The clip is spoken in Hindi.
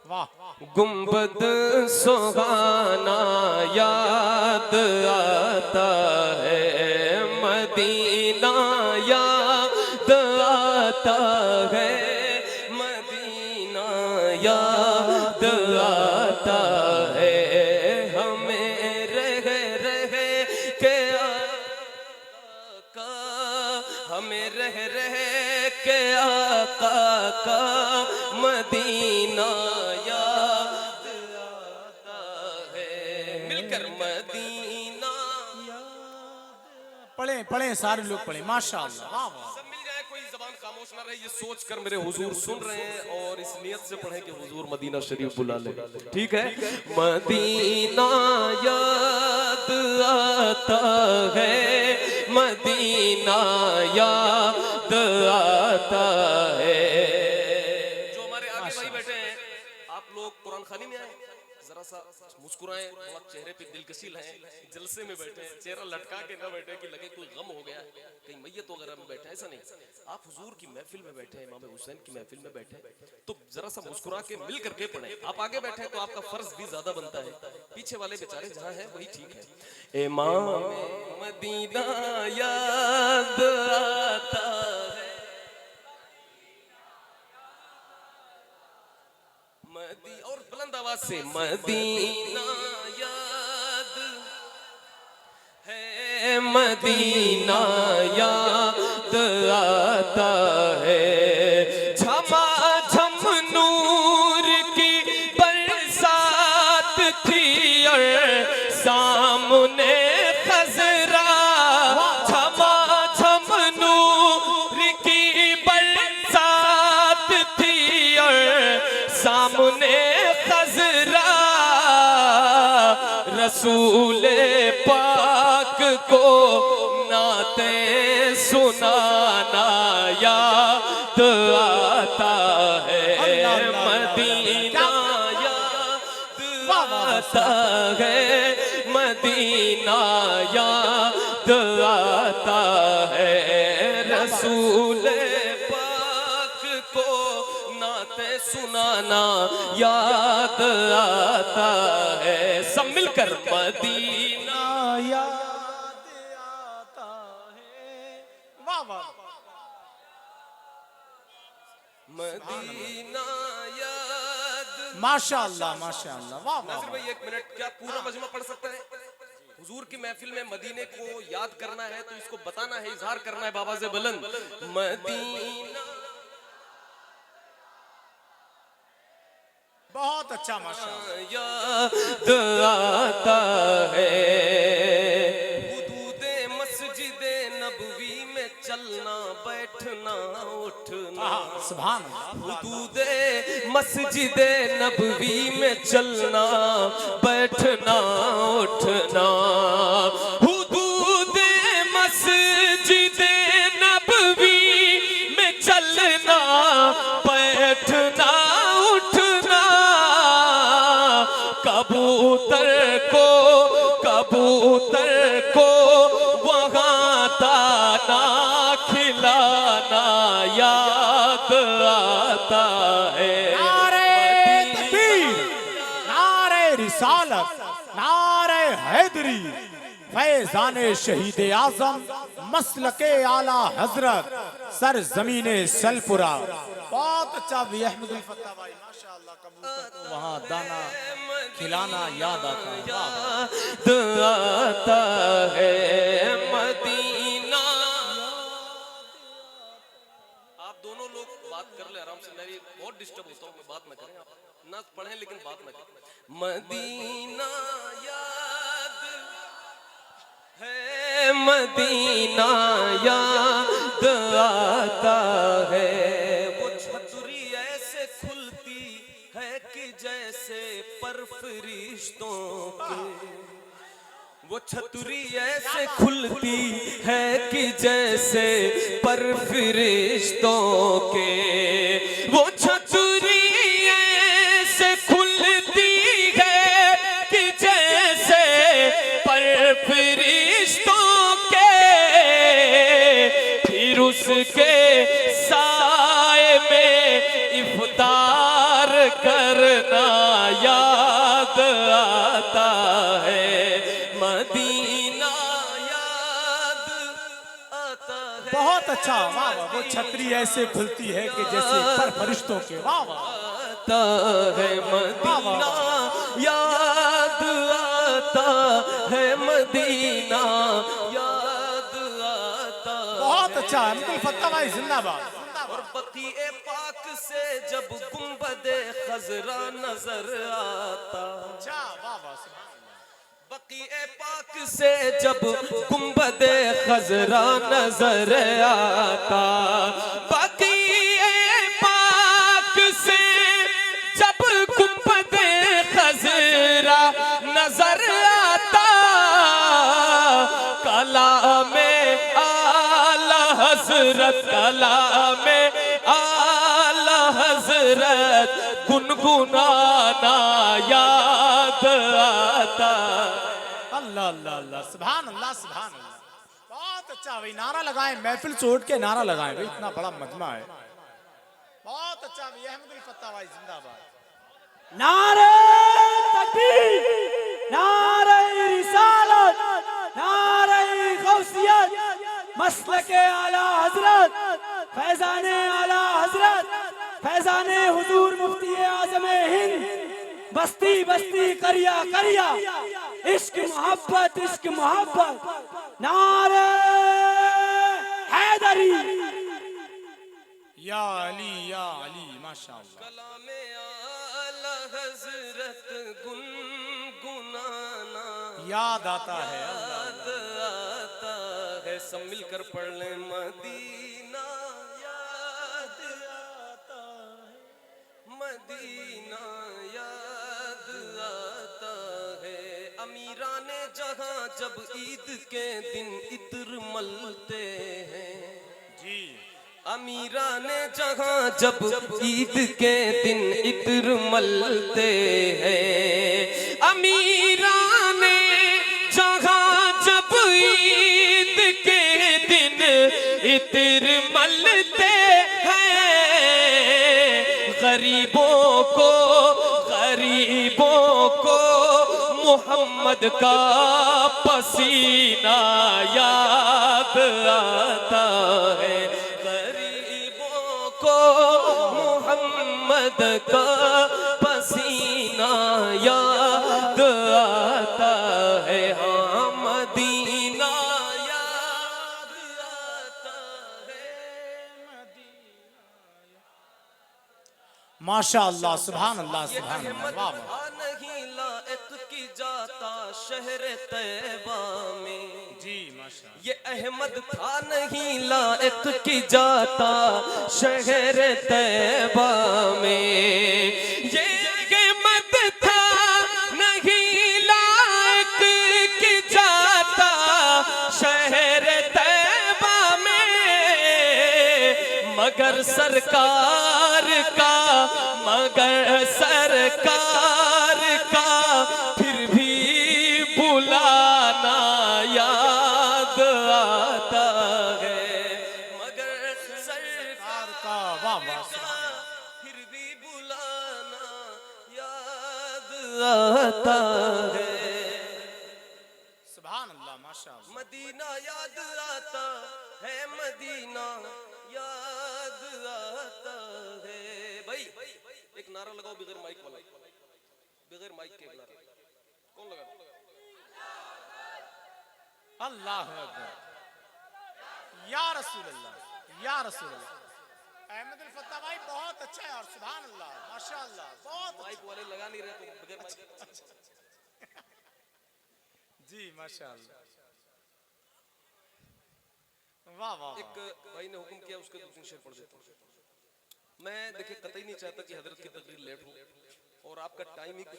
गुंबद सुहाना याद आता है, मदीना याद आता है, मदीना याद आता है, हमें रह रह के आका, हमें रह रह के आका का मदीना याद आता है। मिलकर मदीना पढ़े पढ़े सारे लोग पढ़े माशाअल्लाह। वाह वाह। सब मिल जाए, कोई जबान खामोश ना रहे, ये सोच कर मेरे हुजूर सुन रहे हैं और इस नियत से पढ़े कि हुजूर मदीना शरीफ बुला ले। ठीक है। मदीना याद आता है, मदीना याद आता है। जो हमारे आगे भाई बैठे हैं, आप लोग कुरान खानी में आए, जरा सा मुस्कुराएं, थोड़ा चेहरे पे दिलकशी लाएं, जलसे में बैठे हैं, चेहरा लटका के ना बैठे कि लगे कोई गम हो गया, कहीं मैयत वगैरह में बैठे, ऐसा नहीं। आप हुजूर की महफिल में बैठे हैं, इमाम हुसैन की महफिल में बैठे हैं, तो जरा सा मुस्कुरा के मिल करके पढ़ें। आप आगे बैठे हैं तो आपका फर्ज भी ज्यादा बनता है, पीछे वाले बेचारे जहां हैं वही ठीक है। इमाम मदीना याद आता है, और बुलंद आवाज से मदीना याद है, मदीना याद आता है, झमाझम नूर की बरसात थी और सामने खजरा, झमाझम नूर की बरसात थी और सामने खजरा, रसूले पाक को नाते सुनाना याद आता है, मदीना याद आता है, मदीना याद आता है, रसूले पाक को नाते सुनाना याद आता है। सब मिलकर मदीना याद आता है। वाह वाह। मदीना याद। माशाअल्लाह माशाअल्लाह। वाह वाह। नाज़िर भाई एक मिनट, क्या पूरा मजमा पढ़ सकता है? हुजूर की महफिल में मदीने को याद करना है तो इसको बताना है, इजहार करना है बाबा से बुलंद, मदीना। बहुत अच्छा माशाअल्लाह। याद आता है, हुदूदे मस्जिदे नबवी में चलना बैठना उठना, सुभान अल्लाह। हुदूदे मस्जिदे नबवी में चलना बैठना उठना, हुदूदे मस्जिदे नबवी में चलना बैठना उठना, कबूतर को वहाँ दाना खिलाना याद आता है, नारे तकबीर, नारे रिसालत, नारे हैदरी, फैजाने शहीद आजम, मसलके आला हजरत, सर जमीने सलपुरा। बहुत अच्छा भी अहमदुल फत्ता भाई माशाअल्लाह। कबूतर को वहाँ दाना खिलाना याद आता है। याद आता है, मदीना। आप दोनों लोग बात कर ले आराम से, मैं भी बहुत डिस्टर्ब होता हूँ, मैं बात ना करें, आप ना पढ़ें लेकिन बात ना करें। मदीना याद है, मदीना याद आता है, वो छतरी ऐसे खुलती है कि जैसे पर फरिश्तों के, वो छतरी ऐसे खुलती है कि जैसे पर फरिश्तों के, वो छतरी ऐसे खुलती है कि जैसे पर फरिश्तों के, फिर उसके साए में इफ्तार करना याद आता है, मदीना याद आता है। बहुत अच्छा, वाह वाह। वो छतरी ऐसे खुलती है कि जैसे पर फरिश्तों के, वाह वाह। आता है मदीना याद आता है, मदीना याद आता है। बहुत अच्छा, अब्दुल फत्ता भाई जिंदाबाद। और बकीए पाक से जब गुंबदे खजरा नजर आता, अच्छा, वाह वाह। बकीए पाक से जब गुंबदे खजरा नजर आता, बकीए पाक से जब गुंबदे खजरा नजर आता, कला में आला हजरत, कला में आला हजरत गुनगुनाना याद आता। अल्लाह अल्लाह अल्लाह, सुभान अल्लाह सुभान अल्लाह। बहुत अच्छा भाई, नारा लगाएं, महफिल से उठ के नारा लगाएं भाई, इतना बड़ा मजमा है। बहुत अच्छा भाई, अहमदुल फत्ता भाई जिंदाबाद। नारे तकबीर, नारे रिसालत, नारे गौसियत, मसलके आला हजरत, फैजाने आला हजरत, फैजाने हुजूर मुफ्ती आजम हिंद, बस्ती बस्ती करिया करिया, इश्क मोहब्बत इश्क मोहब्बत, नारे हैदरी। या अली माशाअल्लाह। कलामे आला हजरत गुनगुनाना याद आता है, याद आता है। सब मिलकर पढ़ ले, मदीना याद आता है, मदीना याद आता है। अमीराने जहां जब ईद के दिन इत्र मलते हैं जी। अमीराने जहां जब ईद के दिन इत्र मलते हैं, अमीराने जहां जब ईद के दिन इत्र मलते हैं, गरीबों को मोहम्मद का पसीना याद आता है, मोहम्मद का पसीना याद आता है। हाँ, मदीना याद आता है, माशाअल्लाह, सुभान अल्लाह सुभान अल्लाह, अहमद वाह वाह। था नहीं लायक की जाता शहर तैयबा में जी माशाअल्लाह। ये अहमद था नहीं लायक की जाता शहर तैयबा में, ये अहमद था नहीं लायक की जाता शहर तैयबा में, मगर सरकार का फिर भी बुलाना याद आता है, मगर सरकार का वाह वाह। फिर भी बुलाना याद आता है। सुभान अल्लाह, माशाअल्लाह। मदीना याद आता है, मदीना याद आता है। भाई एक नारा लगाओ बगैर माइक वाला, बगैर माइक के एक नारा कौन लगा? अल्लाह अकबर, या रसूल अल्लाह, या रसूल अल्लाह। अहमदुल फत्ता भाई बहुत अच्छा है, और सुभान अल्लाह माशाअल्लाह, बहुत माइक वाले लगा नहीं रहे तो बगैर माइक। जी माशाअल्लाह, वाह वाह। एक भाई ने हुक्म किया, उसके दूसरे शेर पढ़ देता हूं। मैं देखिए कतई नहीं चाहता कि हजरत की तकरीर लेट हो, और आपका टाइम ही कुछ